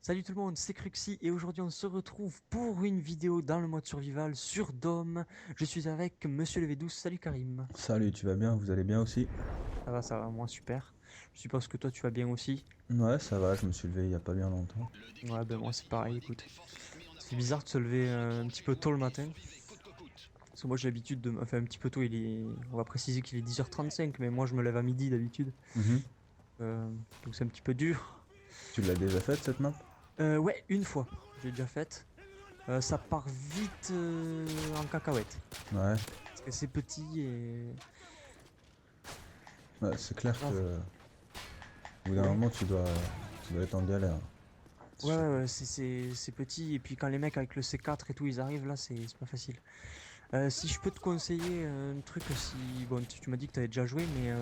Salut tout le monde, c'est Cruxy et aujourd'hui on se retrouve pour une vidéo dans le mode survival sur Dome. Je suis avec Monsieur le V12, salut Karim. Salut, tu vas bien? Vous allez bien aussi? Ça va, moi super. Je suppose que toi tu vas bien aussi. Ouais, ça va, je me suis levé il y a pas bien longtemps. Ouais, ben moi c'est pareil, écoute. C'est bizarre de se lever un petit peu tôt le matin. Parce que moi j'ai l'habitude de... Enfin un petit peu tôt, on va préciser qu'il est 10h35, mais moi je me lève à midi d'habitude. Mhm. Donc c'est un petit peu dur. Tu l'as déjà faite cette map? Ouais, une fois, j'ai déjà fait. Ça part vite en cacahuète. Ouais, Parce que c'est petit et... ouais, c'est clair Ah, que au bout d'un ouais. moment tu dois être en galère. C'est Ouais, sûr. ouais, ouais, c'est petit. Et puis quand les mecs avec le C4 et tout, ils arrivent là, c'est pas facile. Si je peux te conseiller un truc, si. Bon, tu m'as dit que t'avais déjà joué, mais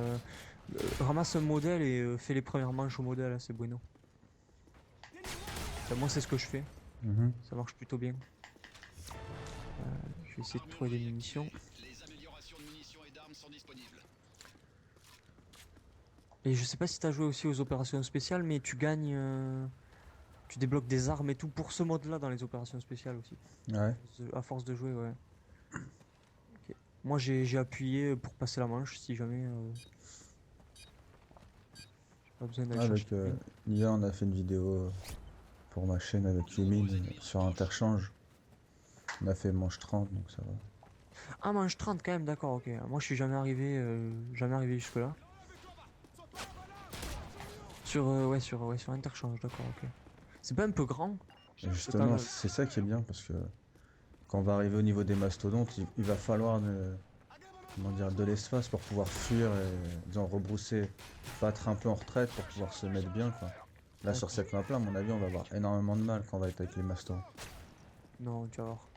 ramasse un modèle et fais les premières manches au modèle, là, c'est bueno. Enfin, moi, c'est ce que je fais. Mhm. Ça marche plutôt bien. Je vais essayer de trouver des munitions. Et je sais pas si t'as joué aussi aux opérations spéciales, mais tu gagnes. Tu débloques des armes et tout pour ce mode-là dans les opérations spéciales aussi. Ouais. À force de jouer, ouais. Ok. Moi, j'ai appuyé pour passer la manche si jamais. Pas besoin d'aller chercher Avec plus loin. hier on a fait une vidéo pour ma chaîne avec Yumin sur Interchange. On a fait manche 30 donc ça va. Ah, manche 30 quand même, d'accord, ok. Moi, je suis jamais arrivé jusque-là. Ouais, sur Interchange, d'accord, ok. C'est pas un peu grand? Et Parce que t'as justement, c'est ça qui est bien parce que quand on va arriver au niveau des mastodontes, il va falloir comment dire, de l'espace pour pouvoir fuir et disons rebrousser, battre un peu en retraite pour pouvoir se mettre bien quoi. Là sur D'accord. cette map là, à mon avis, on va avoir énormément de mal quand on va être avec les mastons. Non, tu vas voir.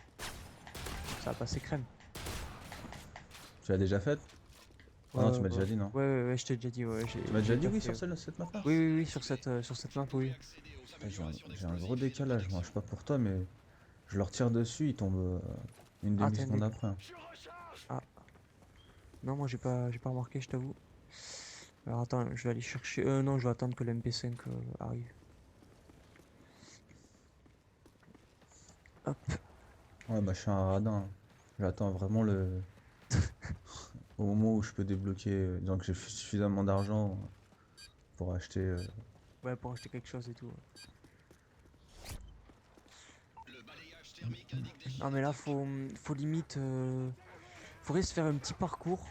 Ça va passer crème. Tu l'as déjà faite? Ah non, tu m'as déjà dit non. Ouais, je t'ai déjà dit, ouais, Tu m'as j'ai déjà dit déjà oui fait. sur cette map là? Oui, sur cette map, oui. Putain, j'ai un gros décalage, moi je sais pas pour toi, mais je leur tire dessus, ils tombent une Ah, t'as un demi-seconde deck. après, hein. Ah, non, moi, j'ai pas remarqué, je t'avoue. Alors, attends, je vais aller chercher. Non, je vais attendre que l'MP5 arrive. Hop. Ouais, bah je suis un radin, hein. J'attends vraiment au moment où je peux débloquer, disons que j'ai suffisamment d'argent pour acheter. Ouais, pour acheter quelque chose et tout, ouais. Non, mais là, faut limite. Faudrait se faire un petit parcours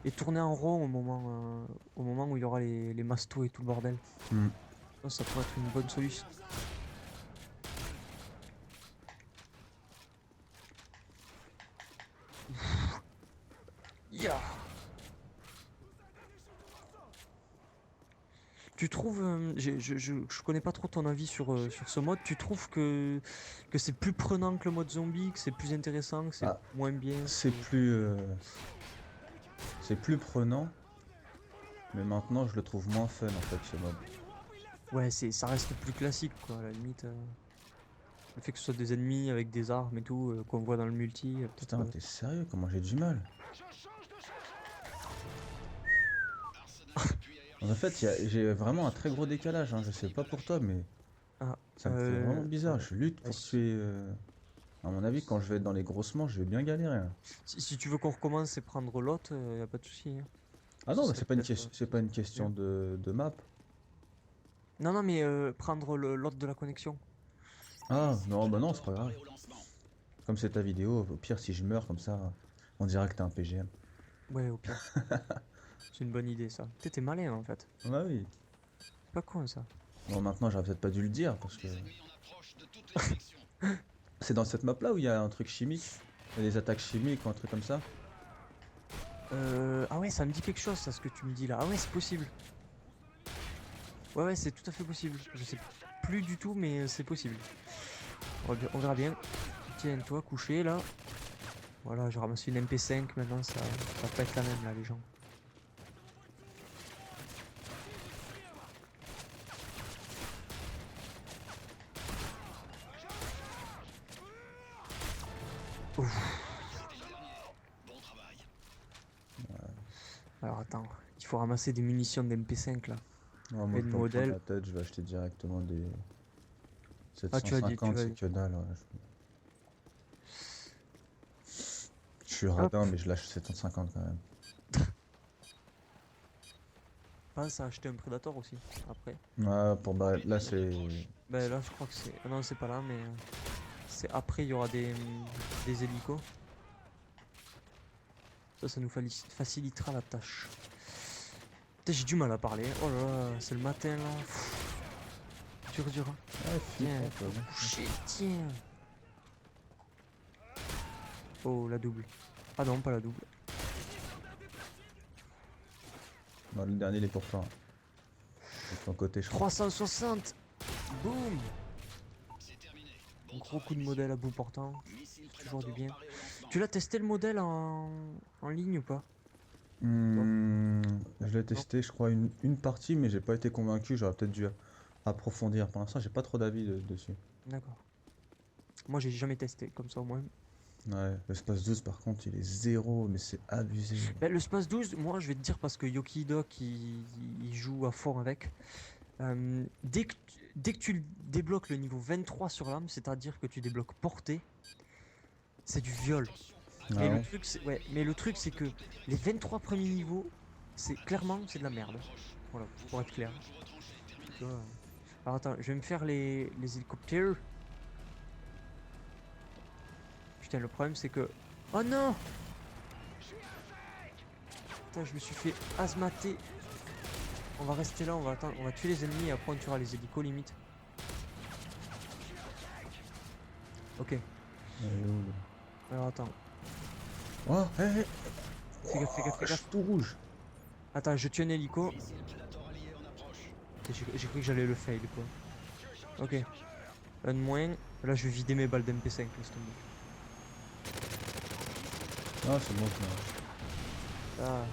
et tourner en rond au moment où il y aura les mastos et tout le bordel. Hmm. Ça pourrait être une bonne solution. Yeah. Tu trouves, je connais pas trop ton avis sur ce mode. Tu trouves que c'est plus prenant que le mode zombie, que c'est plus intéressant, que c'est Ah, moins bien, c'est c'est plus prenant, mais maintenant je le trouve moins fun en fait ce mode. ouais, ça reste plus classique quoi. À la limite, le fait que ce soit des ennemis avec des armes et tout qu'on voit dans le multi, peut-être. Putain, t'es sérieux? Comment j'ai du mal? En fait, j'ai vraiment un très gros décalage, hein. Je sais pas pour toi, mais Ah, ça me fait vraiment bizarre. ouais. Je lutte Ouais, pour tuer. À mon avis, quand je vais être dans les grosses manches, je vais bien galérer, hein. si tu veux qu'on recommence et prendre l'autre, y a pas de souci, hein. Ah Ce non, bah, serait peut-être c'est pas une question bien. de map. Non, non, mais prendre l'autre de la connexion. Ah non, bah non, c'est pas grave. Comme c'est ta vidéo, au pire, si je meurs comme ça, on dira que t'es un PGM. Ouais, au pire. C'est une bonne idée, ça. T'es malin, en fait. Ah oui. C'est pas con, ça. Bon, maintenant, j'aurais peut-être pas dû le dire parce que c'est dans cette map là où il y a un truc chimique. Il y a des attaques chimiques ou un truc comme ça. Ah ouais, ça me dit quelque chose, ça, ce que tu me dis là. Ah ouais, c'est possible. Ouais, c'est tout à fait possible. Je sais plus du tout, mais c'est possible. On verra bien. Tiens, toi, couché, là. Voilà, j'ai ramassé une MP5, maintenant, ça va pas être la même, là, les gens. Ouf. Alors, attends. Il faut ramasser des munitions d'MP5, là. Ouais, moi, Et je le peux me prendre modèle. la tête, je vais acheter directement des Ah, tu as dit, 750, c'est que dalle. Ouais. Je suis Hop, radin, mais je lâche 750 quand même. pense à acheter un Predator aussi, après. Ouais, pour bah, là, c'est. Ben là, je crois que c'est. Ah non, c'est pas là, mais. C'est après, il y aura des hélicos. Ça nous facilitera la tâche. Putain, j'ai du mal à parler. Oh là là, c'est le matin là. Pff, dur, dur. Hein. Ouais, Tiens, flippant, faut quoi. coucher, tiens. Oh, la double. Ah non, pas la double. Non, le dernier, il est pour toi. De ton côté, je crois. 360. Boum. Un gros coup de modèle à bout portant. Toujours du bien. Tu l'as testé le modèle en ligne ou pas? Toi? Je l'ai Non? testé, je crois, une partie, mais j'ai pas été convaincu. J'aurais peut-être dû approfondir. Pour l'instant, j'ai pas trop d'avis dessus. D'accord. Moi, j'ai jamais testé, comme ça au moins. Ouais, l'espace 12, par contre, il est zéro, mais c'est abusé. Ben, le Space 12, moi, je vais te dire parce que Yoki Doc, il joue à fond avec. Dès que tu débloques le niveau 23 sur l'âme, c'est-à-dire que tu débloques portée, c'est du viol. Mais Ah le ouais? truc, mais le truc, c'est que les 23 premiers niveaux, c'est de la merde. Voilà, pour être clair. Tu vois. Alors attends, je vais me faire les hélicoptères. Putain, le problème, c'est que... Oh non! Putain, je me suis fait asmater. On va rester là, on va attendre, on va tuer les ennemis et après on tuera les hélicos limite. Ok, Il est où, lui? alors attends. Oh, hé, hé! Fais gaffe, fais gaffe, fais Je suis gaffe. tout rouge. Attends, je tue un hélico. J'ai cru que j'allais le fail quoi. Ok. Un de moins. Là, je vais vider mes balles d'MP5. Laisse tomber. Ah, c'est bon, ça. Ah,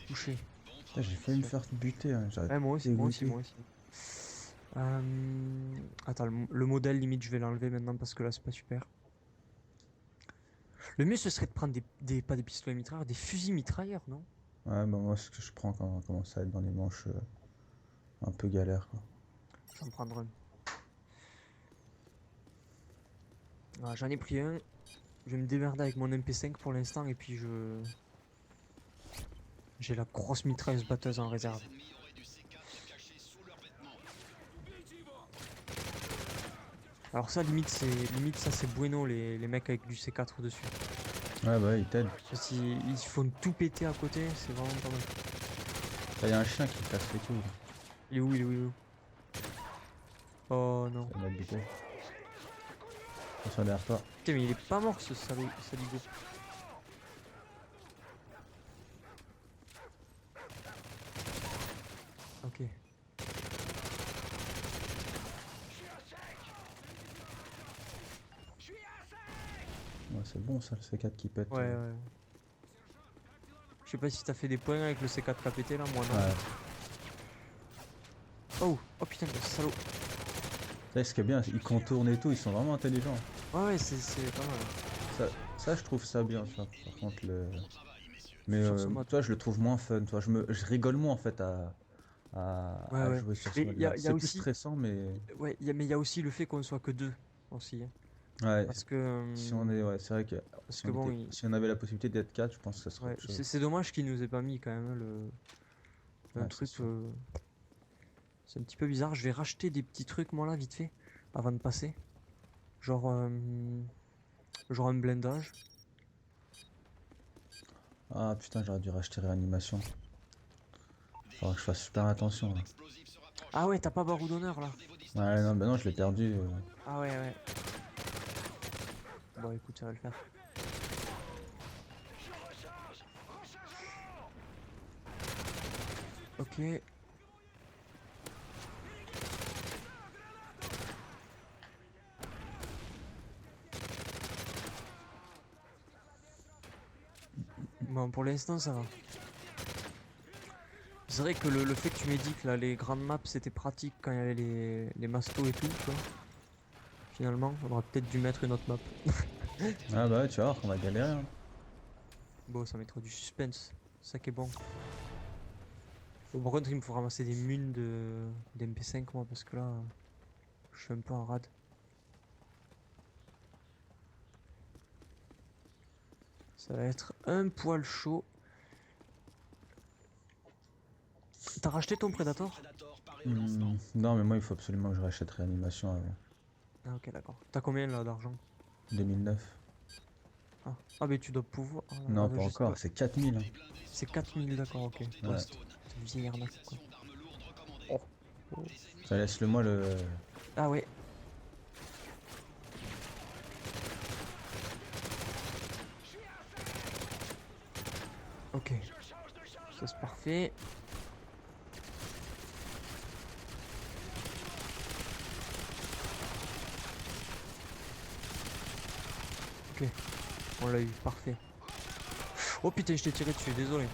touché. Putain, j'ai failli me faire buter, hein. J'arrête Ouais, moi aussi, moi aussi, dégoûté. moi aussi. Attends, le modèle limite, je vais l'enlever maintenant parce que là, c'est pas super. Le mieux, ce serait de prendre pas des pistolets mitrailleurs, des fusils mitrailleurs, non? Ouais, bah moi, ce que je prends quand on commence à être dans les manches un peu galère, quoi. Je vais en prendre un. Ah, j'en ai pris un. Je vais me démerder avec mon MP5 pour l'instant et puis j'ai la grosse mitrailleuse batteuse en réserve. Alors ça, limite ça c'est bueno les mecs avec du C4 dessus. Ouais, bah, ouais, il t'aide. Parce qu'ils font tout péter à côté, c'est vraiment pas mal. Là, il y a un chien qui casse les couilles. Il est où, il est où, il est où? Oh non. Ça va buter. Attention derrière toi. Putain mais il est pas mort ce salaud, saligo. Ok. Ouais, c'est bon ça, le C4 qui pète. Ouais, ouais. Je sais pas si t'as fait des points avec le C4 KPT là, moi non. Ouais. Oh putain, le salaud. Là, ce qui est bien, ils contournent et tout, ils sont vraiment intelligents. Ouais, ouais, c'est pas mal. Ça, je trouve ça bien, tu vois. Par contre, le. Mais Sur ce mode. toi, je le trouve moins fun, toi. Je rigole moins en fait Ouais, à ouais. jouer sur ce Mais mode-là. y a C'est plus aussi. stressant, mais. Ouais, mais il y a aussi le fait qu'on ne soit que deux aussi. Hein. Ouais, Parce que. si on est. Ouais, c'est vrai que Parce que bon, si on avait la possibilité d'être 4, je pense que ça serait ouais, autre chose. c'est dommage qu'il nous ait pas mis quand même hein, un Ouais, c'est truc. sûr. C'est un petit peu bizarre. Je vais racheter des petits trucs moi là vite fait avant de passer. Genre, genre un blindage. Ah putain, j'aurais dû racheter réanimation. Faudra que je fasse super attention, là. Ah ouais, t'as pas barreau d'honneur là. Ouais, non, bah non, je l'ai perdu. Ah ouais, ouais. Bon, écoute, ça va le faire. Ok. Bon, pour l'instant, ça va. C'est vrai que le fait que tu m'aies dit que là, les grandes maps c'était pratique quand il y avait les mastos et tout, tu vois. Finalement, on aurait peut-être dû mettre une autre map. Ah bah ouais, tu vas voir qu'on va galérer, hein. Bon, ça mettra du suspense. C'est ça qui est bon. Bon, par contre, il me faut ramasser des munes d'MP5 moi parce que là, je suis un peu en rade. Ça va être un poil chaud. T'as racheté ton Predator? Non, mais moi, il faut absolument que je rachète réanimation avant. Ah ok d'accord. T'as combien là d'argent? 2009. Ah. Ah mais tu dois pouvoir. Ah, là, Non, ah, pas je sais pas. encore, c'est 4000. Hein. C'est 4000 d'accord ok. Ouais, Ouais. c'est une vieille arnaque quoi. Oh. Oh. Ça laisse le moi le. Ah ouais. Ok. Ça c'est parfait. Ok. On l'a eu, parfait. Oh putain, je t'ai tiré dessus, désolé.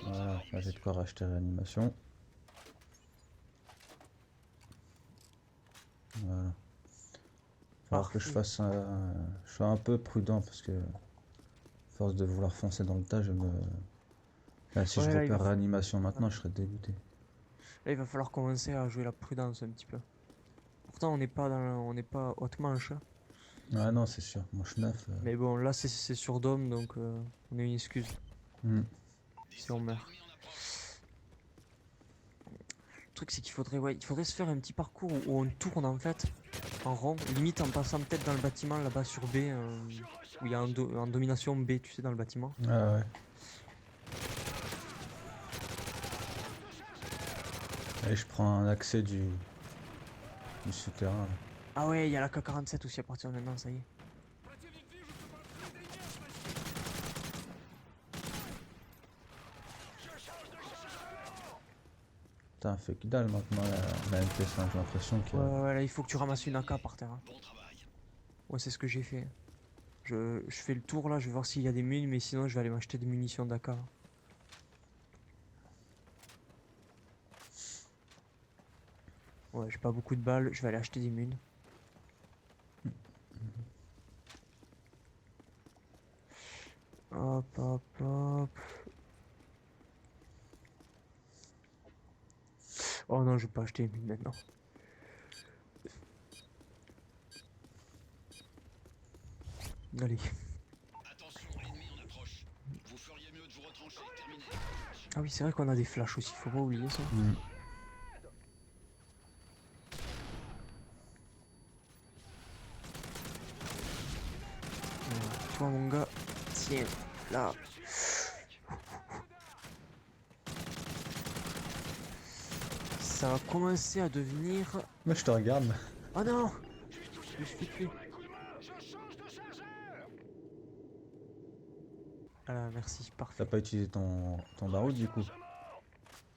Voilà, là j'ai de quoi racheter réanimation. Voilà. Falloir que je Parfait. fasse un. Je sois un peu prudent parce que, force de vouloir foncer dans le tas, je me. Là, si je Ouais, repère réanimation maintenant, je serais dégoûté. là, il va falloir commencer à jouer la prudence un petit peu. Pourtant, on n'est pas haute manche, hein. Ah non, c'est sûr, mon schnaff. Mais bon, là, c'est sur Dome, donc on a une excuse Hmm. si on meurt. Le truc, c'est qu'il faudrait, ouais, il faudrait se faire un petit parcours où on tourne en fait, en rond, limite en passant peut-être dans le bâtiment là-bas sur B, où il y a un domination B, tu sais, dans le bâtiment. Ah ouais. Allez, je prends un accès du souterrain. Là. Ah ouais, il y a la K-47 aussi à partir de maintenant, ça y est. Putain, fait que dalle maintenant la MP5, j'ai l'impression que. Ouais, ouais, là, il faut que tu ramasses une AK par terre, hein. Ouais, c'est ce que j'ai fait. Je fais le tour là, je vais voir s'il y a des mules, mais sinon je vais aller m'acheter des munitions d'AK. Ouais, j'ai pas beaucoup de balles, je vais aller acheter des mules. Hop, hop, hop. Oh non, je vais pas acheter une mule maintenant. Allez. Ah oui, c'est vrai qu'on a des flashs aussi, faut pas oublier ça. Hmm. Voilà. Toi mon gars, tiens, là. Ça va commencer à devenir... Moi je te regarde. Oh non, je me suis fait tuer. Ah merci, T'as parfait. pas utilisé ton baroud du coup.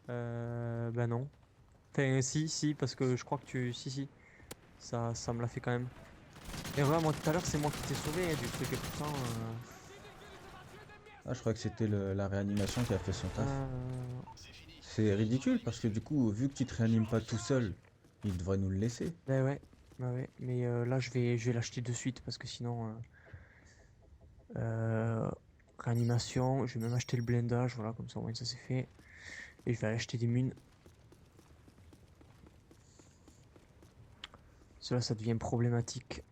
Bah non. Enfin si, parce que je crois que tu... Si. Ça me l'a fait quand même. Et regarde, moi tout à l'heure c'est moi qui t'ai sauvé du truc et pourtant... Ah, je crois que c'était la réanimation qui a fait son taf. euh, C'est ridicule parce que du coup, vu que tu te réanimes pas tout seul, il devrait nous le laisser. Bah ouais, bah ouais. Mais là je vais l'acheter de suite parce que sinon... réanimation, je vais même acheter le blindage, voilà, comme ça au moins ça c'est fait. Et je vais aller acheter des munes. Cela ça devient problématique.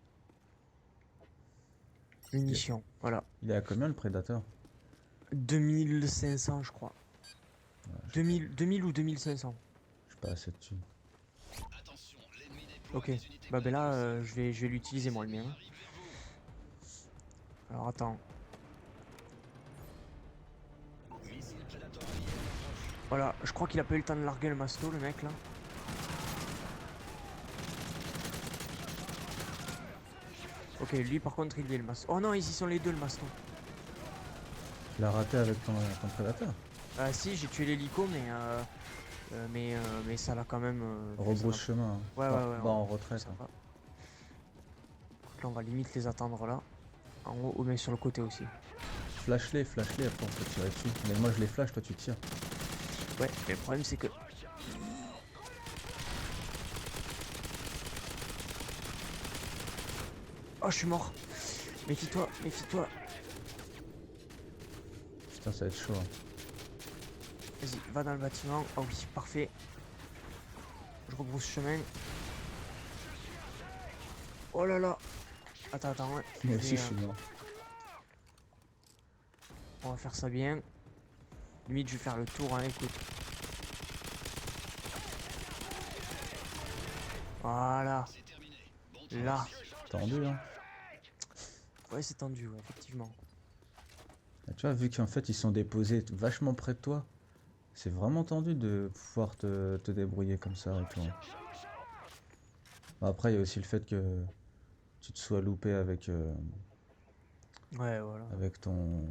Munitions, voilà. Il est à combien le prédateur? 2500 je crois. Ouais, 2000 ou 2500. je pas assez dessus. Ok, bah ben là je vais l'utiliser moi le mien. Alors attends. Voilà, je crois qu'il a pas eu le temps de larguer le masto le mec là. Ok, lui par contre il est le masto. Oh non, ici sont les deux le masto. Tu l'as raté avec ton prédateur. Ah si, j'ai tué l'hélico mais ça l'a quand même... Rebrousse chemin. Hein. Ouais, Bah, ouais, ouais. bah, en retraite. Ça Hein. va. Donc là, on va limite les attendre là. En haut, mais sur le côté aussi. Flash-les, après on peut tirer dessus. Mais moi je les flash, toi tu tires. Ouais, mais le problème c'est que... Oh, je suis mort. Méfie-toi, méfie-toi. Putain, ça va être chaud. Hein. Vas-y, va dans le bâtiment. Ah oui, parfait. Je rebrousse chemin. Oh là là. Attends, ouais. Moi aussi, je suis mort. On va faire ça bien. Limite, je vais faire le tour, hein, écoute. Voilà. Là. Tendu, hein. Ouais, c'est tendu, ouais, effectivement. Et tu vois, vu qu'en fait, ils sont déposés vachement près de toi, c'est vraiment tendu de pouvoir te débrouiller comme ça et tout, hein. Bon, après, il y a aussi le fait que tu te sois loupé Ouais, voilà. avec ton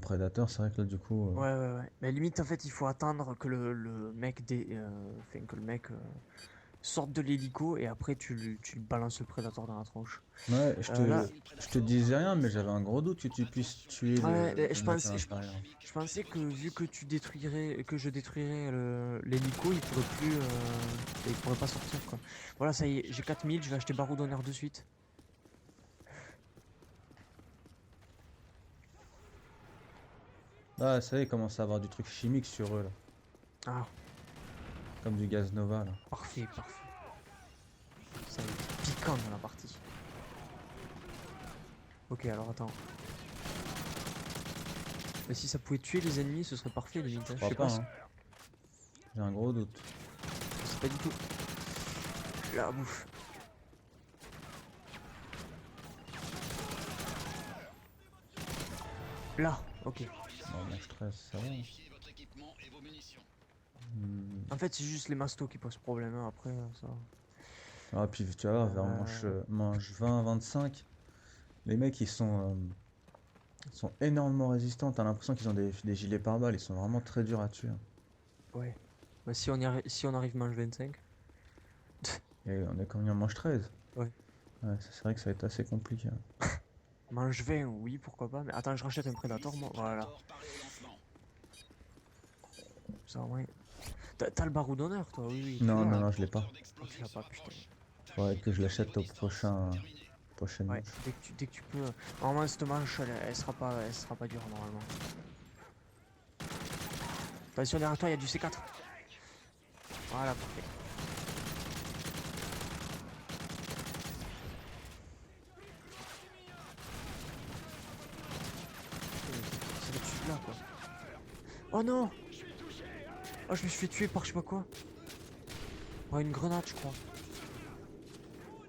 prédateur. C'est vrai que là, du coup, Ouais. Mais limite, en fait, il faut attendre que le mec enfin, que le mec sorte de l'hélico et après tu lui balances le prédateur dans la tronche. ouais, Là, je te disais rien, mais j'avais un gros doute que tu puisses tuer ouais, mais le mec à l'intérieur. je pensais que vu que que je détruirais l'hélico, il pourrait pas sortir quoi. Voilà, ça y est, j'ai 4000, je vais acheter barreau d'honneur de suite. Ah, ça y est, il commence à avoir du truc chimique sur eux, là. Ah, Comme du gaz Nova, là. parfait. Ça va être piquant dans la partie. Ok, alors attends. Mais si ça pouvait tuer les ennemis, ce serait parfait limite, hein. Je Je crois sais pas, pas, hein. J'ai un gros doute. c'est pas du tout. La bouffe. Là, ok. Non, mon stress, ça va, hein. Hmm. En fait, c'est juste les mastos qui posent problème, hein. Après, ça. Ah, puis tu vas voir, vers manche 20-25, les mecs ils sont énormément résistants. T'as l'impression qu'ils ont des gilets pare-balles, ils sont vraiment très durs à tuer, hein. Ouais. Bah, si on arrive manche 25. Et on est quand même en manche 13. Ouais. Ouais, c'est vrai que ça va être assez compliqué, hein. Manche 20, oui, pourquoi pas. Mais attends, je rachète un prédateur, moi. Voilà. Ça, ouais. T'as le barreau d'honneur, toi, oui, tu Non, l'as. non, non, je l'ai pas. Oh, tu l'as pas, putain. Faudrait que je l'achète au prochaine Ouais, manche. dès que tu peux. Normalement, cette manche, elle sera pas dure, normalement. Attention, derrière toi, il y a du C4. Voilà, parfait. C'est là-dessus, là, quoi. Oh non! Oh, je me suis fait tuer par je sais pas quoi. Par une grenade, je crois.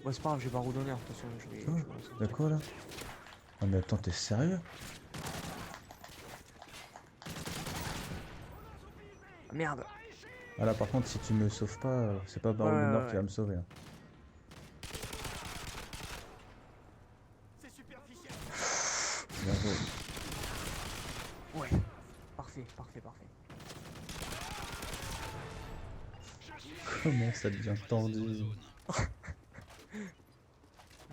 Bon, c'est pas grave, j'ai barreau d'honneur, de toute façon. Oh, y'a quoi là? Ah, mais attends, t'es sérieux? Ah, merde! Ah là, par contre, si tu me sauves pas, c'est pas Ouais, Barreau ouais, d'honneur qui ouais. va me sauver, hein. Bien joué. Ouais. Parfait. Comment ça devient tendu?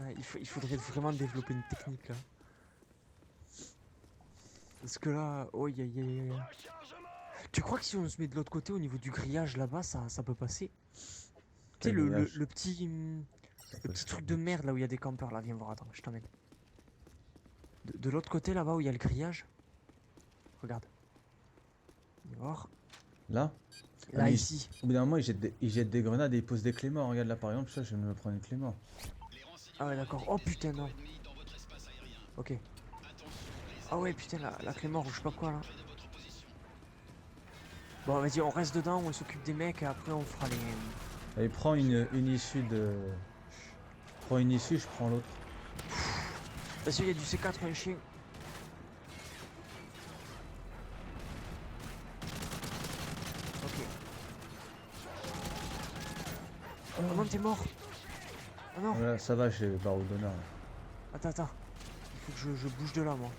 Ouais, il faudrait vraiment développer une technique là. Parce que là, oh, tu crois que si on se met de l'autre côté au niveau du grillage là-bas, ça peut passer? Tu sais, Quel grillage? Ça le peut le petit faire truc de vite. merde là où il y a des campeurs là, viens voir, attends, je t'emmène. De l'autre côté là-bas où il y a le grillage, regarde. Viens voir. Là? Ah, Là, mais ici. au bout d'un moment, ils jettent des grenades et ils posent des clémors. Regarde là, par exemple, ça, je viens de me prendre une clémore. Ah ouais, d'accord. Oh putain, non. Ok. Ah ouais, putain, la clé mort ou je sais pas quoi là. Bon, vas-y, on reste dedans, on s'occupe des mecs et après on fera les. Allez, prends une issue de. Prends une issue, je prends l'autre. Attention, il y a du C4, un chien. Ok. Oh non, t'es mort. Oh non. Voilà, ça va, j'ai Barreau d'honneur, là. Attends. Il faut que je bouge de là, moi.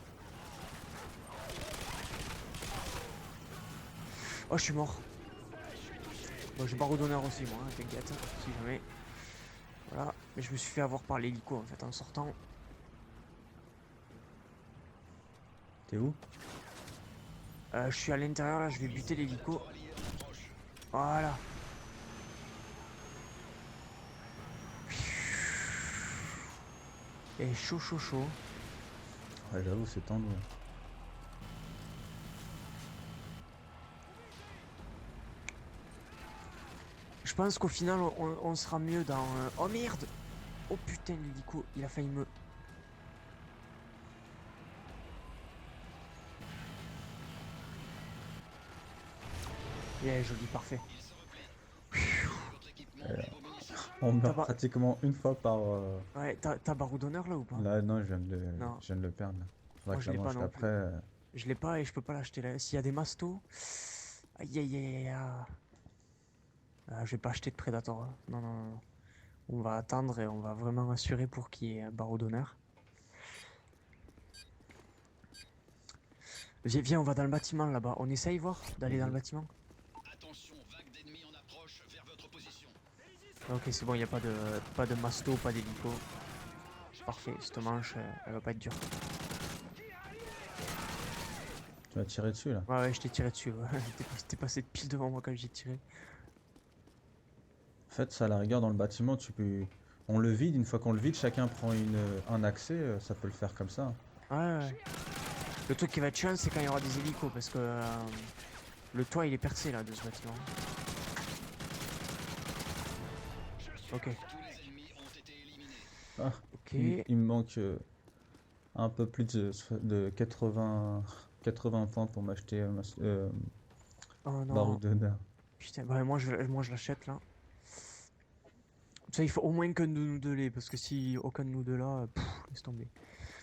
Oh, je suis mort. Bon, j'ai barreau d'honneur aussi, moi, hein, t'inquiète, si jamais. Voilà. Mais je me suis fait avoir par l'hélico en fait en sortant. T'es où? Je suis à l'intérieur là, je vais buter l'hélico. Voilà. Et chaud. Ouais, j'avoue, c'est tendu. Je pense qu'au final, on sera mieux dans... Oh merde! Oh putain, l'hélico, il a failli me... Yeah, joli, parfait. On meurt Pas- pratiquement une fois par. Ouais, t'as barreau d'honneur là ou pas? Là, non, Non, je viens de le perdre. Là. Faudra moi que je je la l'ai pas mange non après. plus. Je l'ai pas et je peux pas l'acheter là. S'il y a des mastos... Aïe aïe aïe aïe aïe. Ah, je vais pas acheter de Predator, hein. Non, non, non. On va attendre et on va vraiment assurer pour qu'il y ait un barreau d'honneur. Viens, on va dans le bâtiment là-bas. On essaye voir d'aller dans le Vas-y. bâtiment. Attention, vague d'ennemis en approche vers votre position. Ok, c'est bon, il n'y a pas de masto, pas d'hélico. Parfait, cette manche, elle va pas être dure. Tu vas tirer dessus là. Ouais, ouais, je t'ai tiré dessus. Ouais. T'es passé pile devant moi quand j'ai tiré. En fait, ça, à la rigueur, dans le bâtiment, tu peux. On le vide, une fois qu'on le vide, chacun prend un accès, ça peut le faire comme ça. Ouais, ouais. Le truc qui va être chiant, c'est quand il y aura des hélicos parce que le toit il est percé là de ce bâtiment. Ok, Tous les ennemis ont été éliminés. Ah, ok. il me manque un peu plus de 80 points pour m'acheter Oh barreau non, d'honneur. putain, ouais, moi je l'achète là. Ça, il faut au moins qu'un de nous deux l'ait parce que si aucun de nous deux là, laisse tomber.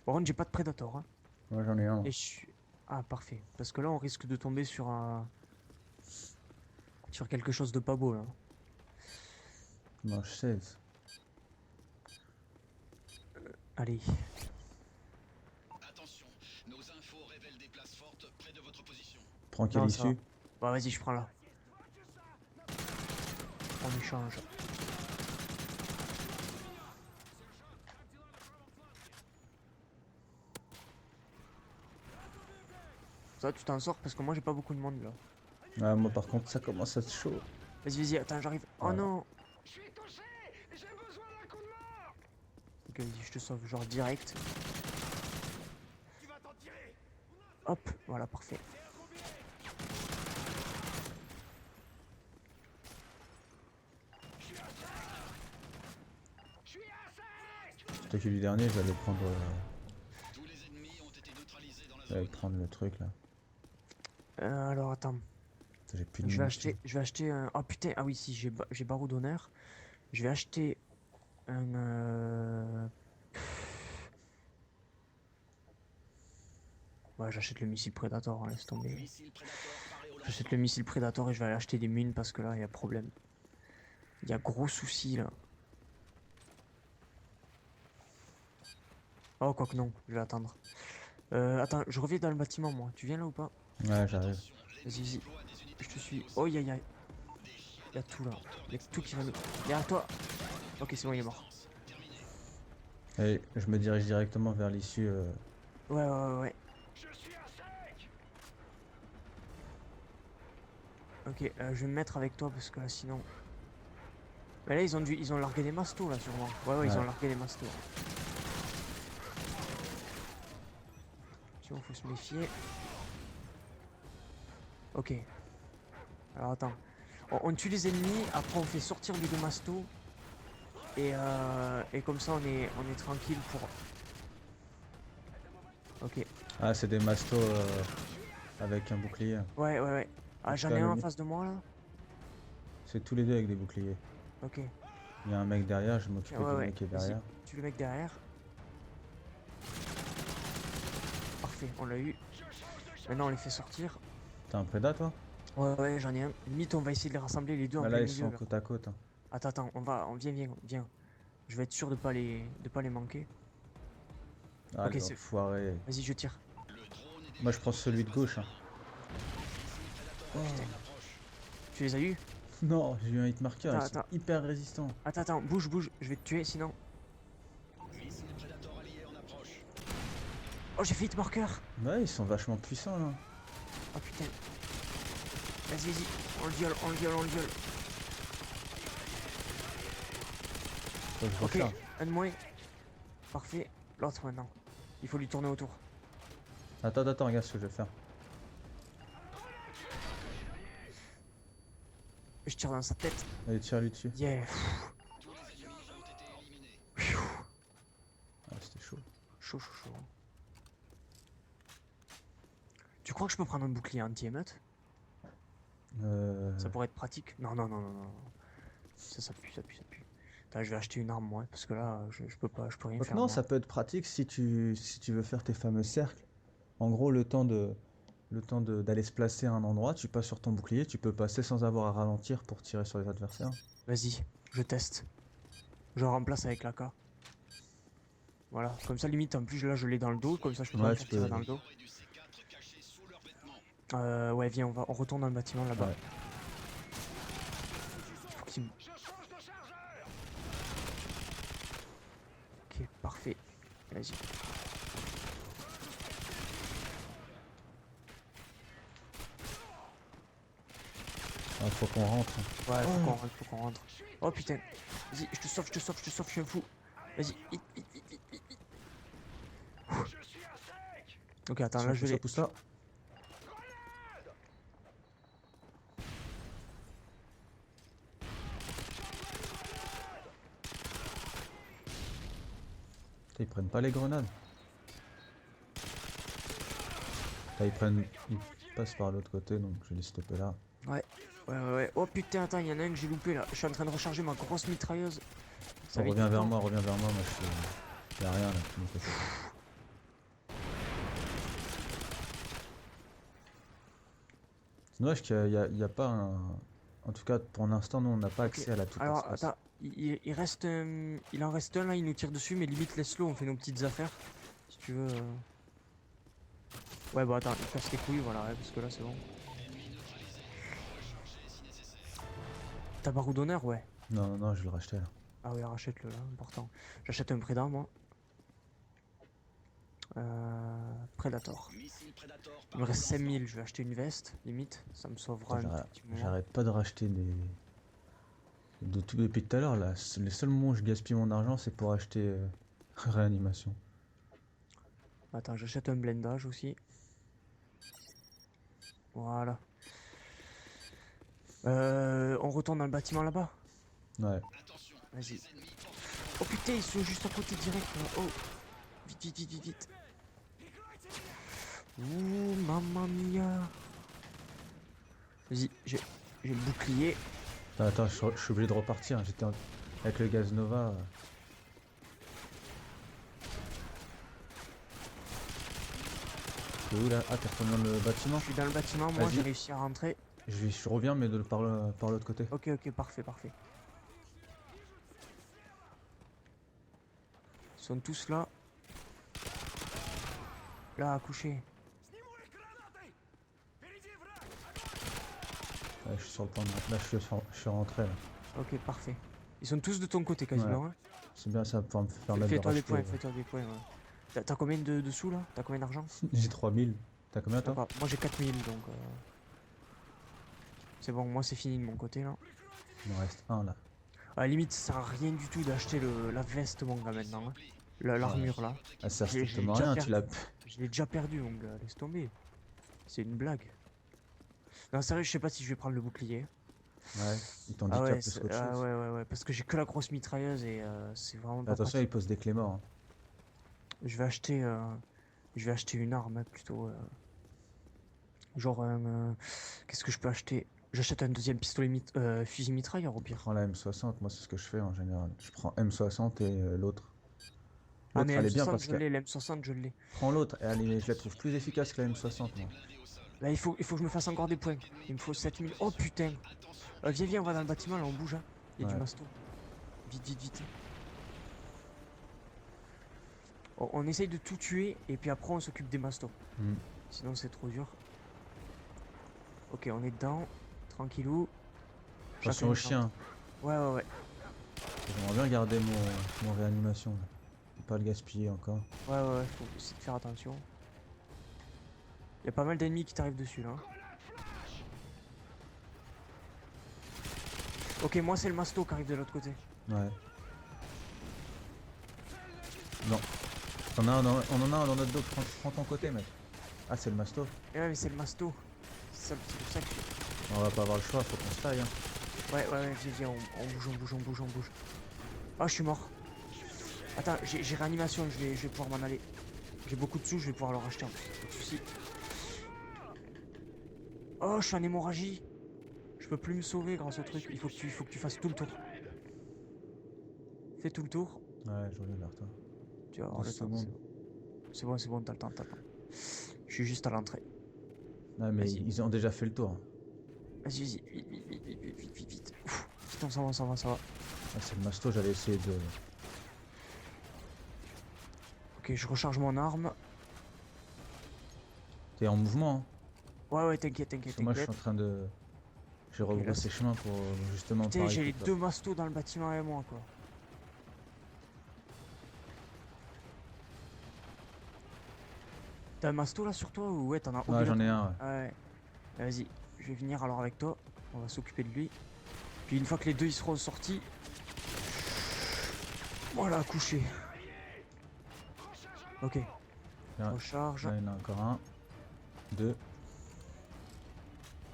Par contre, j'ai pas de Predator, hein. Moi j'en ai un. Et je suis... Ah, parfait. Parce que là, on risque de tomber sur un... Sur quelque chose de pas beau, là. Manche 16. Allez. Attention, nos infos révèlent des places fortes près de votre position. Prends quelle Non, ça va. issue? Bah, vas-y, je prends là. On échange. Ça, tu t'en sors parce que moi, j'ai pas beaucoup de monde, là. Ah, moi par contre, ça commence à être chaud. Vas-y, vas-y, attends, j'arrive. Oh Voilà. non. Je suis touché. J'ai besoin d'un coup de main. Ok, vas-y, je te sauve, genre direct. Tu vas t'en tirer. Hop, voilà, parfait. Je suis à sec. Je t'occupe du dernier, j'allais prendre, Tous les ennemis ont été neutralisés dans la j'allais zone. prendre le truc là. Alors, attends. J'ai plus de Je vais munitions. acheter un... Oh putain, ah oui, si, j'ai barreau d'honneur. Je vais acheter un... Ouais, j'achète le missile Predator, hein, laisse tomber. Missile Predator paré au J'achète le missile Predator et je vais aller acheter des mines parce que là, il y a problème. Il y a gros souci là. Oh, quoique non, je vais attendre. Attends, je reviens dans le bâtiment, moi. Tu viens là ou pas? Ouais, j'arrive. Vas-y, vas-y. Je te suis. Oh, aïe aïe aïe. Il y a tout là. Il y a tout qui va nous... Derrière toi. Ok, c'est bon, il est mort. Et je me dirige directement vers l'issue. Ouais, ouais, ouais, ouais. Je suis à sec. Ok, je vais me mettre avec toi parce que là, sinon... Mais là, ils ont largué des mastos là, sûrement. Ouais, ouais, ils Ouais. ont largué des mastos. Tiens, faut se méfier. Ok. Alors attends. On tue les ennemis, après on fait sortir les deux mastos. Et comme ça on est tranquille pour... Ok. Ah, c'est des mastos avec un bouclier. Ouais, ouais, ouais. Ah, Donc, j'en là, ai un le en mi- face de moi là. C'est tous les deux avec des boucliers. Ok. Il y a un mec derrière, je m'occupe Ouais, du ouais. mec qui est Vas-y, derrière. tue le mec derrière. Parfait, on l'a eu. Maintenant on les fait sortir. T'as un prédat toi? Ouais, ouais, j'en ai un. Limite, on va essayer de les rassembler les deux en Bah plein là, ils milieu. sont Là. côte à côte. Hein. Attends, attends, viens. Je vais être sûr de pas les manquer. Ah, Ok, le c'est... foiré. Vas-y, je tire. Moi, je prends celui de gauche. Hein. Oh. Tu les as eu? Non, j'ai eu un hit marker, Attends, ils sont attends. hyper résistants. Attends, bouge, je vais te tuer sinon. Missile Predator allié en approche. Oh, j'ai fait hit marker. Ouais, ils sont vachement puissants là. Oh putain. Vas-y, on le viole. Faut que je Ok, recharge. un de moins. Parfait. L'autre maintenant. Il faut lui tourner autour. Attends, regarde ce que je vais faire. Je tire dans sa tête. Allez, tire-lui dessus. Yeah. Tous les ennemis ont été éliminés. Pfiou. Ah, c'était chaud. Chaud, chaud, chaud. Tu crois que je peux prendre un bouclier anti-émeute? Ça pourrait être pratique. Non, non, non, non, non. Ça pue, ça pue, ça pue. Attends, je vais acheter une arme, moi, parce que là, je peux pas, je peux rien Donc faire. non, moi. ça peut être pratique si tu veux faire tes fameux cercles. En gros, d'aller se placer à un endroit, tu passes sur ton bouclier, tu peux passer sans avoir à ralentir pour tirer sur les adversaires. Vas-y, je teste. Je remplace avec l'AK. Voilà, comme ça, limite, en plus, là, je l'ai dans le dos, comme ça, je peux pas Ouais, me tu faire tirer peux. dans le dos. Aurait du C4 caché sous leurs vêtements. Ouais, viens, on retourne dans le bâtiment là-bas. Ouais. Faut qu'il me- Ok, parfait. Vas-y. Ah, faut qu'on rentre. Ouais, faut qu'on rentre. Oh putain. Vas-y, je te sauve, je suis un fou. Vas-y, vite, vite, vite, vite, vite, vite. Ok, attends, là, je vais les... pousse là. Putain, ils prennent pas les grenades. Là, ils passent par l'autre côté, donc je vais les stopper là. Ouais. Oh putain, attends, il y en a un que j'ai loupé là. Je suis en train de recharger ma grosse mitrailleuse. Ça On va revient être vers temps. moi, moi je suis... Y'a rien là, de mon côté. C'est dommage qu'il y a pas un... En tout cas, pour l'instant, nous on n'a pas accès à la toute Alors, espace. attends, il reste... il en reste un là, il nous tire dessus, mais limite laisse-le, on fait nos petites affaires. Si tu veux... Ouais, bon attends, il casse les couilles, voilà, ouais, parce que là c'est bon. T'as barreau d'honneur, ouais. Non, non, je vais le racheter là. Ah oui, rachète-le là, important. J'achète un Prédat, moi. Predator. Missile Predator Il me reste par 5000, je vais acheter une veste, limite. Ça me sauvera Putain, un petit moment. J'arrête pas de racheter des... De tout depuis tout à l'heure là, les seuls moments où je gaspille mon argent c'est pour acheter réanimation. Attends, j'achète un blindage aussi. Voilà. On retourne dans le bâtiment là-bas. Ouais. Attention, Vas-y. les ennemis portent Oh putain, ils sont juste à côté direct là. Oh. Vite, vite, vite, vite, vite. Ouh, mamma mia. Vas-y, j'ai le bouclier. Attends, je suis obligé de repartir, avec le gaz Nova. T'es où là? Ah, t'es retourné dans le bâtiment? Je suis dans le bâtiment, moi Vas-y. j'ai réussi à rentrer. Je reviens mais par l'autre côté. Ok, parfait, parfait. Ils sont tous là. Là, à coucher. Ouais, je suis sur le point de... Là, je suis rentré là. Ok, parfait. Ils sont tous de ton côté quasiment. Ouais. Hein. C'est bien, ça va pouvoir me permettre de Fais-toi des racheter, points, ouais. fais-toi des points. Ouais. T'as combien de sous là? T'as combien d'argent? J'ai 3000. T'as combien toi? D'accord, moi j'ai 4000 donc... C'est bon, moi c'est fini de mon côté là. Il m'en reste un là. À la limite, ça sert à rien du tout d'acheter la veste mon gars maintenant. Hein. L'armure là. Ah, ça sert J'ai strictement déjà rien, tu l'as... Je l'ai déjà perdu mon gars, laisse tomber. C'est une blague. Non sérieux, je sais pas si je vais prendre le bouclier. Ouais, il Ah t'handicape ouais, plus qu'autre chose. ouais, parce que j'ai que la grosse mitrailleuse et c'est vraiment pas Attention, pratique. il pose des clés morts. Hein. Je vais acheter une arme hein, plutôt. Genre un... Qu'est-ce que je peux acheter? J'achète un deuxième pistolet fusil mitrailleur au Je pire. prends la M60, moi c'est ce que je fais en général. Je prends M60 et l'autre. Ah L'autre mais elle est bien M60 parce je que... l'ai, l'M60 je l'ai. Prends l'autre, je la trouve plus efficace que la M60 moi. Là il faut que je me fasse encore des points. Il me faut 7000. Oh putain. Viens, on va dans le bâtiment là, on bouge. Hein. Il y a du Ouais. masto. Vite, vite, vite. On essaye de tout tuer et puis après on s'occupe des mastos. Hmm. Sinon c'est trop dur. Ok, on est dedans. Tranquillou. Attention au Chacun chien. Ouais. J'aimerais bien garder mon réanimation là. Pas le gaspiller encore. Ouais, faut essayer de faire attention. Il y a pas mal d'ennemis qui t'arrivent dessus là. Ok, moi c'est le masto qui arrive de l'autre côté. Ouais. Non. On en a un dans notre dos, prends ton côté mec. Ah c'est le masto. Et ouais, mais c'est le masto. C'est pour ça que... On va pas avoir le choix, faut qu'on se taille. Hein. Ouais, viens, on bouge, on bouge, on bouge, on bouge. Oh, je suis mort. Attends, j'ai réanimation, je vais pouvoir m'en aller. J'ai beaucoup de sous, je vais pouvoir le racheter en plus. Pas de soucis. Oh, je suis en hémorragie. Je peux plus me sauver grâce au truc. Il faut que tu fasses tout le tour. Fais tout le tour. Ouais, je reviens vers toi. Tu vas avoir 10 le temps. secondes. C'est bon, t'as le temps, t'as le temps. Je suis juste à l'entrée. Ah, mais Vas-y. ils ont déjà fait le tour. Vas-y, vite. Vite. Ouf. Putain, ça va. Ah, c'est le masto, j'allais essayer de. Ok, je recharge mon arme. T'es en mouvement, hein. Ouais, t'inquiète. Parce que moi, je suis en train de. J'ai rebroussé chemin pour justement Putain, pas j'ai les récupérer. deux mastos dans le bâtiment avec moi, quoi. T'as un masto là sur toi ou ouais, t'en as Ouais, j'en ai un. Ouais. Ouais. Vas-y, je vais venir alors avec toi. On va s'occuper de lui. Puis une fois que les deux ils seront sortis. Voilà, couché. Ok, Là, recharge. là, il y en a encore un. 2.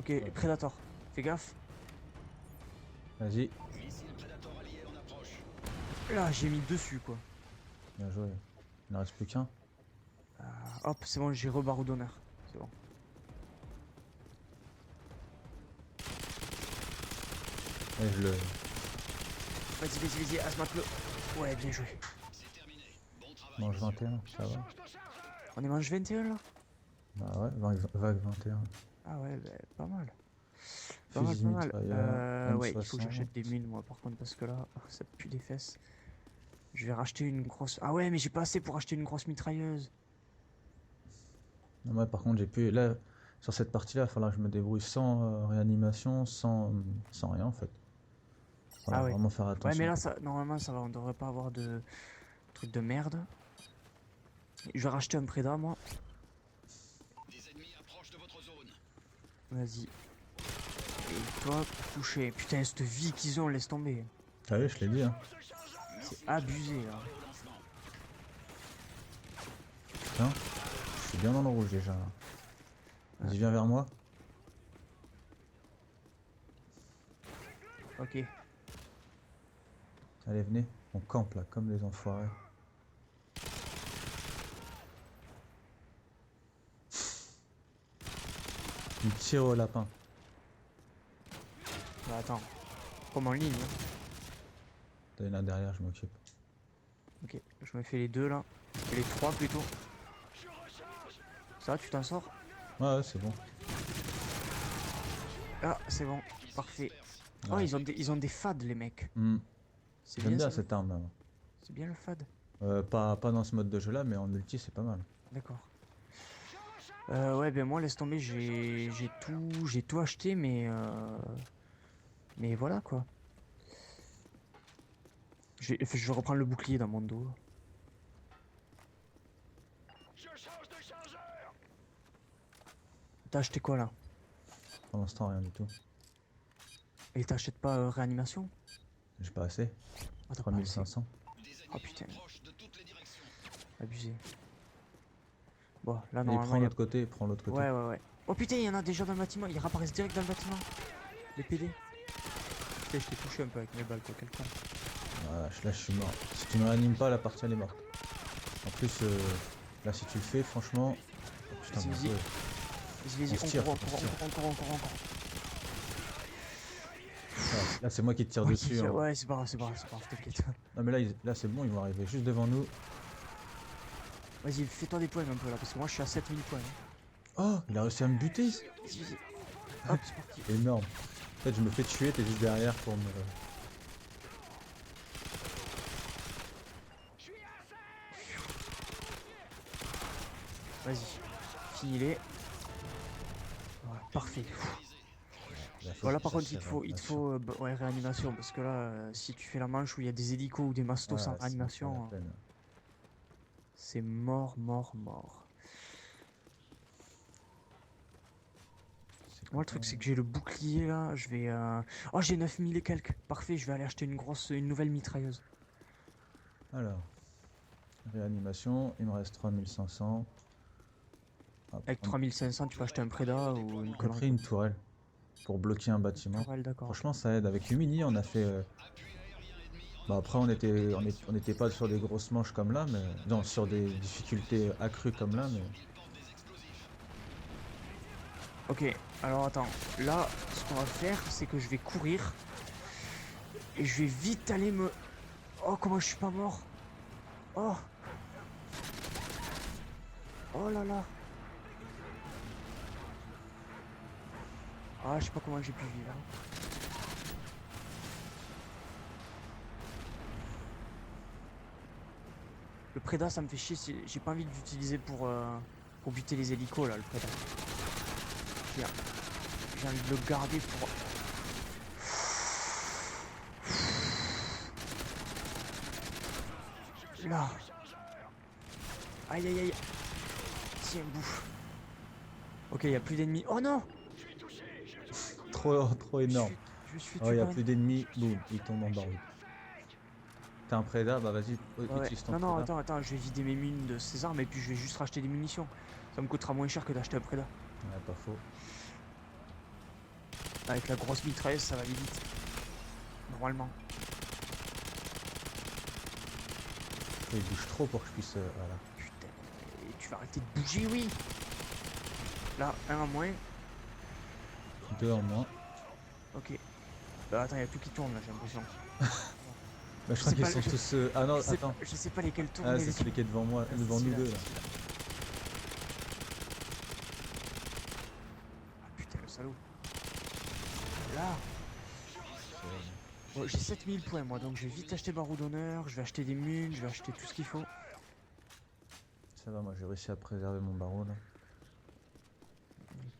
Ok, Predator, fais gaffe. Vas-y, Missile Predator allié en approche. Là, j'ai mis dessus quoi. bien joué. Il ne reste plus qu'un. Hop, c'est bon, j'ai rebarreau d'honneur. C'est bon. Et je le. Vas-y, Asmat-le. Ouais, bien joué. C'est terminé. Bon travail. Mange 21, ça va. On est mange 21 là? Bah ouais, vague 21. Ah ouais, bah, pas mal. Fusil mitrailleur, Ouais, il faut que M60. j'achète des mines moi par contre parce que là, ça pue des fesses. Je vais racheter une grosse... Ah ouais, mais j'ai pas assez pour acheter une grosse mitrailleuse. Non, moi par contre, j'ai pu. Là, sur cette partie-là, il va falloir que je me débrouille sans réanimation, sans rien en fait. Voilà, Ah ouais. vraiment faire Ouais, attention. mais là, ça, normalement, ça va. On devrait pas avoir de trucs de merde. Je vais racheter un Preda, moi. Des ennemis approchent de votre zone. Vas-y. Et toi, touché. Putain, cette vie qu'ils ont, laisse tomber. Ah oui, je l'ai dit, hein. C'est abusé, là. Putain, je suis bien dans le rouge déjà. Vas-y, viens vers moi. Ok. Allez, venez. On campe là, comme des enfoirés. Il tire au lapin. Bah, attends. Comme en ligne. Hein. Il y en a derrière, je m'occupe. Ok. Je me fais les deux, là. Et les trois, plutôt. Ça, tu t'en sors? Ouais, c'est bon. Ah, c'est bon. Parfait. Oh, Ouais. ils ont des fads, les mecs. C'est J'aime bien ça cette arme là. C'est bien le fad. Pas dans ce mode de jeu là, mais en multi, c'est pas mal. D'accord. Ouais, ben moi, laisse tomber, j'ai tout acheté, mais voilà quoi. Je vais reprendre le bouclier dans mon dos. T'as acheté quoi là? Pour l'instant, rien du tout. Et t'achètes pas réanimation? J'ai pas assez. Ah, t'as pas assez. 3500. Des ennemis Oh putain, approchent de toutes les directions. abusé. Bon, là Et normalement. prends l'autre côté, prends l'autre côté. Ouais. Oh putain, il y en a déjà dans le bâtiment, ils réapparaissent direct dans le bâtiment. Les PD. Putain, je t'ai touché un peu avec mes balles, quoi, quelqu'un. Voilà, là, je suis mort. Si tu me réanimes pas, la partie elle est morte. En plus, là, si tu le fais, franchement. Oh, putain, Vas-y, mon vas-y. Dieu. Vas-y, On se tire, encore. Là, c'est moi qui te tire Ouais, dessus. Hein. ouais, c'est pas grave, t'inquiète. Non, mais là, c'est bon, ils vont arriver juste devant nous. Vas-y, fais-toi des points un peu là, parce que moi je suis à 7000 points. Hein. Oh, il a réussi à me buter. Vas-y. Hop, c'est parti. Énorme. En fait, je me fais tuer, t'es juste derrière pour me. Vas-y, finis-les. Voilà, parfait. Voilà, par contre, il te faut ouais, réanimation, parce que là, si tu fais la manche où il y a des hélicos ou des mastos sans réanimation, c'est mort. Moi, le truc, c'est que j'ai le bouclier là, je vais. Oh, j'ai 9000 et quelques. Parfait, je vais aller acheter une nouvelle mitrailleuse. Alors, réanimation, il me reste 3500. Hop, Avec 3500, tu peux acheter un Preda ou une J'ai pris connerie. une tourelle. pour bloquer un bâtiment. Tourelle, d'accord. Franchement, ça aide. Avec Lumini, on a fait. Bah après, on était pas sur des grosses manches comme là, mais non, sur des difficultés accrues comme là, mais Ok, alors attends. Là, ce qu'on va faire, c'est que je vais courir. Et je vais vite aller me... Oh, comment je suis pas mort. Oh. Oh là là. Ah, je sais pas comment j'ai pu vivre. Le Preda, ça me fait chier. J'ai pas envie de l'utiliser pour buter les hélicos, là, le Preda. J'ai j'ai envie de le garder pour... Là. Aïe, aïe, aïe. Tiens, bouffe. Ok, y a plus d'ennemis. Oh non. trop énorme. Je me suis fait Oh, tuer il y a quand plus même. d'ennemis, boum, il tombe en baroud. T'as un prédat, bah vas-y, Ouais, ouais. utilise ton Non, non, prédat. attends, je vais vider mes mines de ces armes et puis je vais juste racheter des munitions. Ça me coûtera moins cher que d'acheter un Preda. Ouais, pas faux. Avec la grosse mitrailleuse, ça va aller vite. Normalement. Il bouge trop pour que je puisse. Voilà. Putain, et tu vas arrêter de bouger, oui. Là, un en moins. 2 en moins. Ok. Attends, y a tout qui tourne là, j'ai l'impression. Bah, je crois sais qu'ils pas, sont tous. Ah non, attends. Je sais pas lesquels tournent. Ah, et c'est lesquels- celui qui est devant moi, Ah, devant c'est nous celui-là, deux là. c'est celui-là. Ah putain, le salaud. Là. Bon, j'ai 7000 points moi, donc je vais vite acheter barreau d'honneur, je vais acheter des mules, je vais acheter tout ce qu'il faut. Ça va, moi j'ai réussi à préserver mon barreau là.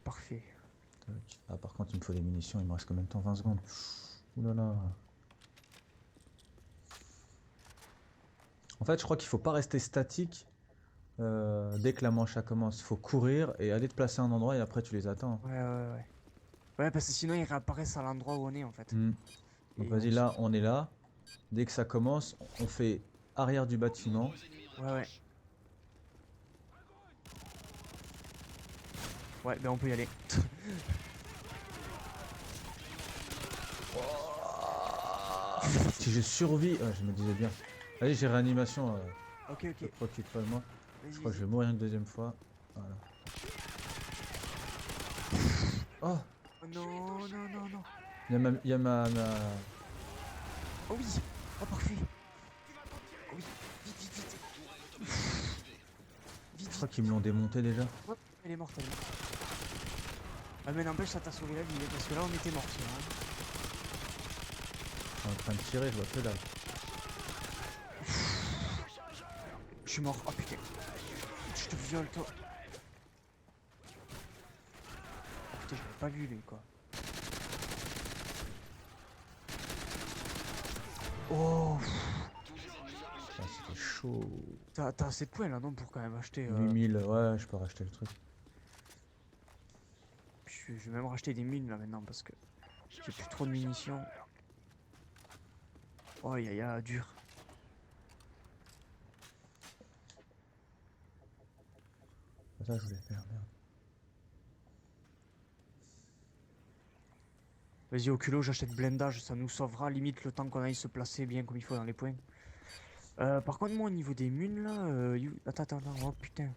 Parfait. Tac. Ah, par contre, il me faut des munitions, il me reste combien de temps? 20 secondes. Ouh là là. En fait, je crois qu'il faut pas rester statique dès que la manche a commence. Il faut courir et aller te placer à un endroit et après tu les attends. Ouais, ouais, ouais. Ouais, parce que sinon ils réapparaissent à l'endroit où on est en fait. Hmm. Donc Et vas-y, on se- là, on est là. Dès que ça commence, on fait arrière du bâtiment. Ouais, ouais. Ouais, ben on peut y aller. Si je survis, je me disais bien. Allez, j'ai réanimation. Ok, Ne ok. préoccupe pas de moi. Vas-y, Je crois que je vas-y. vais mourir une deuxième fois. Voilà. Oh, Oh non, non, non, non. il y a ma... Oh oui. Oh parfait. Oh oui. Vite, vite, vite. Vite, Je crois vite. qu'ils me l'ont démonté déjà. Hop, elle est morte, elle est morte. Ah mais n'empêche, ça t'a sauvé la vie, hein, parce que là on était morts. Hein. Je suis en train de tirer, je vois que dalle. Je suis mort. Oh putain. Je te viole, toi. Oh putain, j'avais pas vu lui, quoi. Oh. Ah, c'était chaud. T'as assez de points là, non, pour quand même acheter. 8000, ouais, je peux racheter le truc. Je vais même racheter des mines là maintenant parce que j'ai plus trop de munitions. Oh, y'a dur. C'est ça que je voulais faire, merde. Vas-y, au culot, j'achète blindage, ça nous sauvera limite le temps qu'on aille se placer bien comme il faut dans les points. Par contre, moi au niveau des munes là, attends, attends, attends, oh putain.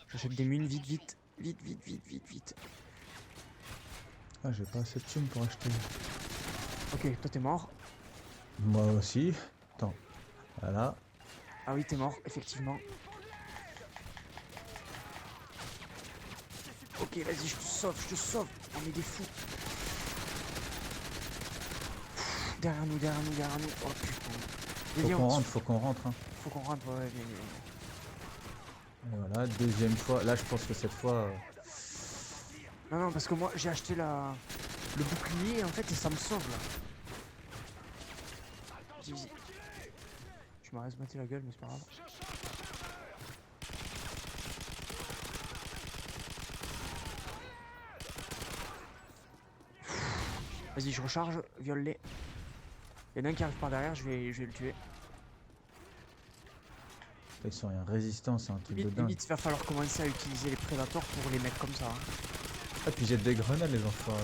J'achète des munes vite, vite, vite, vite, vite, vite, vite. Ah, j'ai pas assez de thunes pour acheter. Ok, toi t'es mort. Moi aussi. Attends. Voilà. Ah oui, t'es mort, effectivement. Ok, vas-y, je te sauve, je te sauve. On est des fous. Derrière nous, derrière nous, derrière nous. Oh putain. Vas-y, Faut qu'on rentre, hein. Faut qu'on rentre, ouais, viens, viens, viens. Et voilà, deuxième fois. Là, je pense que cette fois... Non, non, parce que moi j'ai acheté le bouclier en fait et ça me sauve là. Vas-y, vas-y. Je me reste maté la gueule, mais c'est pas grave. Vas-y, je recharge, viole-les. Il y en a un qui arrive par derrière, je vais le tuer. Ils sont rien. Résistance, c'est un truc de Limite, dingue. limite, il va falloir commencer à utiliser les prédateurs pour les mecs comme ça. Hein. Ah, puis jette des grenades, les enfoirés.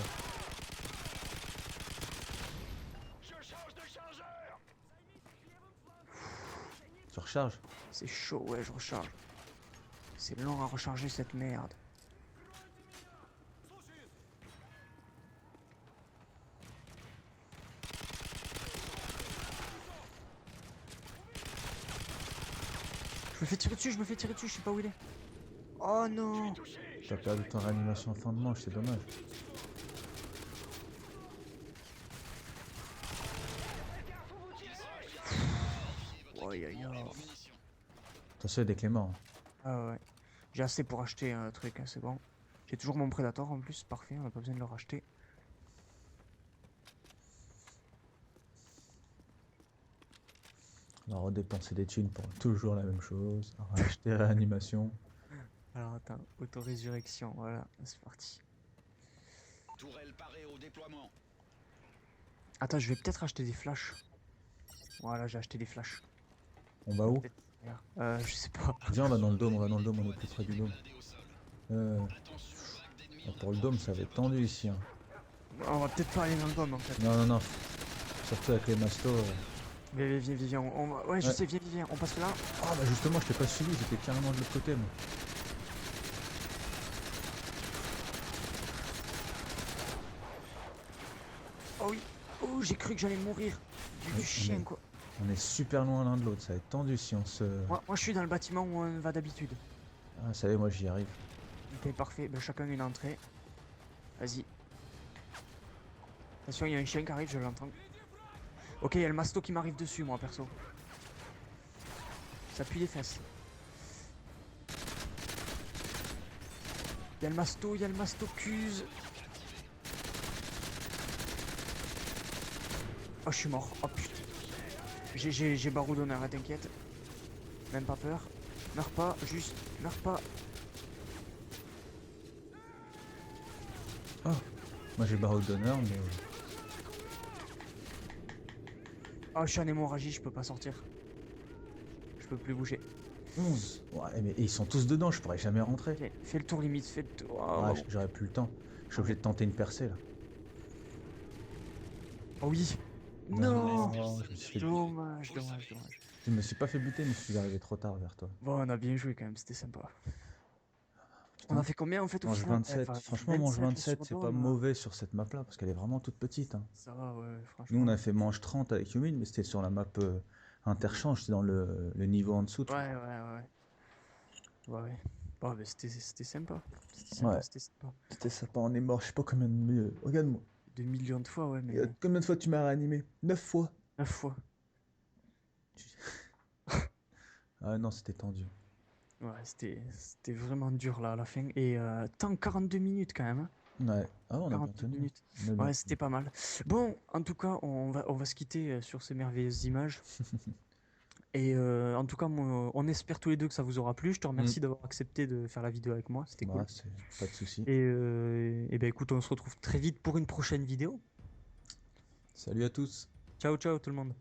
Tu recharges? C'est chaud, ouais, je recharge. C'est long à recharger cette merde. Je me fais tirer dessus, je me fais tirer dessus, je sais pas où il est. Oh non! T'as perdu ton réanimation en fin de manche, c'est dommage. Aïe aïe aïe. Attention, il y a des clés morts. Ah ouais. J'ai assez pour acheter un truc, hein, c'est bon. J'ai toujours mon Predator en plus, parfait, on n'a pas besoin de le racheter. On va redépenser des thunes pour toujours la même chose. Racheter réanimation. Alors attends, auto-résurrection, voilà, c'est parti. Tourelle parée au déploiement. Attends, je vais peut-être acheter des flashs. Voilà, j'ai acheté des flashs. On va où? Peut-être. Je sais pas. Viens, on va dans le dôme, on est plus près du dôme. Attention, vague d'ennemis en Pour le dôme, ça va être tendu ici. Hein. On va peut-être pas aller dans le dôme en fait. Non, non, non. Surtout avec les mastos. Viens, ouais, je Ouais. sais, viens, on passe là. Ah, bah justement, je t'ai pas suivi, j'étais carrément de l'autre côté, moi. Oh oui, oh, j'ai cru que j'allais mourir. Du Oui, chien mais- quoi. On est super loin l'un de l'autre, ça va être tendu si on se. Moi, je suis dans le bâtiment où on va d'habitude. Ah, ça y est, moi j'y arrive. Ok, parfait, ben, chacun une entrée. Vas-y. Attention, il y a un chien qui arrive, je l'entends. Ok, il y a le masto qui m'arrive dessus, moi perso. Ça pue les fesses. Il y a le masto cuse. Oh, je suis mort. Oh putain. J'ai barreau d'honneur, hein, t'inquiète. Même pas peur. Meurs pas, juste, meurs pas. Ah, moi j'ai barreau d'honneur, mais. Oh, je suis en hémorragie, je peux pas sortir. Je peux plus bouger. 11. Ouais, mais ils sont tous dedans, je pourrais jamais rentrer. Ok, fais le tour limite, fais le tour. Oh, Ah, j'aurais plus le temps. Je suis obligé de tenter une percée là. oh oui. Non. je me suis fait... Dommage. Je me suis pas fait buter, mais je suis arrivé trop tard vers toi. Bon, on a bien joué quand même, c'était sympa. Putain, On a fait combien en fait au Manche final? 27, Enfin, franchement, manche 27, sur c'est pas Dome. mauvais sur cette map là, parce qu'elle est vraiment toute petite. Hein. Ça va, ouais, franchement. Nous, on a fait manche 30 avec Yumin, mais c'était sur la map interchange, c'était dans le niveau en dessous. Tu Ouais. Ouais. Bon, mais c'était sympa. Ouais. C'était sympa. C'était sympa, on est mort, je sais pas combien de... Regarde-moi, 2 millions de fois, ouais, mais combien de fois tu m'as réanimé? 9 fois. 9 fois. Ah non, c'était tendu. Ouais, c'était vraiment dur là à la fin. Et tant 42 minutes quand même. Hein. Ouais, ah on a bien 42 tenu. minutes. On a bien Ouais, c'était pas mal. Bon, en tout cas, on va se quitter sur ces merveilleuses images. Et en tout cas, on espère tous les deux que ça vous aura plu. Je te remercie d'avoir accepté de faire la vidéo avec moi. C'était tenu. cool. Ouais, c'est pas de soucis. Et ben écoute, on se retrouve très vite pour une prochaine vidéo. Salut à tous. Ciao, ciao tout le monde.